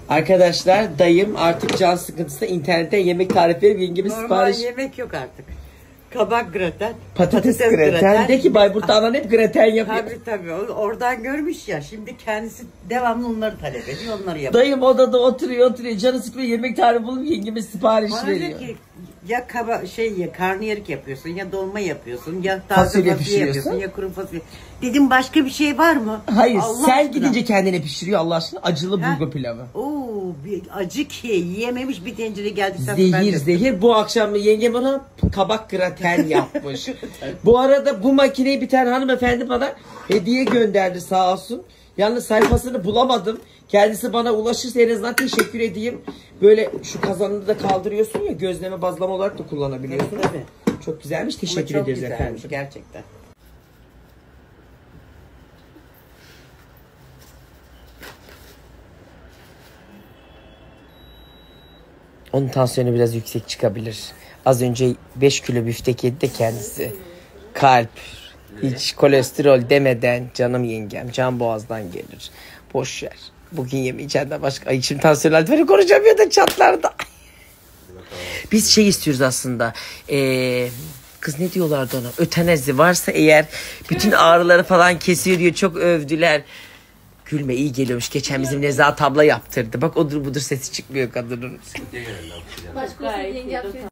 Arkadaşlar dayım artık can sıkıntısında internetten yemek tarifleri yengeme Normal sipariş. yemek yok artık. Kabak graten, Patates graten. De ki Bayburt'ta anan hep graten yapıyor. Tabii oradan görmüş ya. Şimdi kendisi devamlı onları talep ediyor, onları yapıyor. Dayım odada oturuyor. Canı sıkılıyor, yemek tarifi bulup yengeme sipariş Bana veriyor. diyor ki ya karnıyarık yapıyorsun, ya dolma yapıyorsun, ya taze Fasulye fasulye yapıyorsun, ya kuru fasulye. Dedim başka bir şey var mı? Hayır, Allah sen aşkına. gidince kendine pişiriyor Allah aşkına acılı Ha? bulgur pilavı. Oo, bir acı ki yiyememiş, bir tencere geldikten sonra ben de- Zehir. Bu akşam yengem bana kabak graten yapmış. Bu arada bu makineyi bir tane hanımefendi bana hediye gönderdi sağ olsun. Yalnız sayfasını bulamadım. Kendisi bana ulaşırsa en azından teşekkür edeyim. Böyle şu kazanını da kaldırıyorsun ya, gözleme bazlama olarak da kullanabiliyorsun. Tabii. Çok güzelmiş. Ama Teşekkür çok ederiz güzelmiş, efendim. gerçekten. Onun tansiyonu biraz yüksek çıkabilir. Az önce 5 kilo biftek yedi de kendisi. Kalp, hiç kolesterol demeden canım yengem, can boğazdan gelir. Boş ver. Bugün yemeyeceğim de başka. Ay şimdi tansiyon altı konuşamıyor da çatlarda. Biz şey istiyoruz aslında. Kız ne diyorlardı ona? Ötenezi varsa eğer bütün ağrıları falan kesiyor diyor. Çok övdüler. Gülme iyi geliyormuş. Geçen bizim Nezahat abla yaptırdı. Bak odur budur sesi çıkmıyor kadının. Başka olsun yenge yapıyor.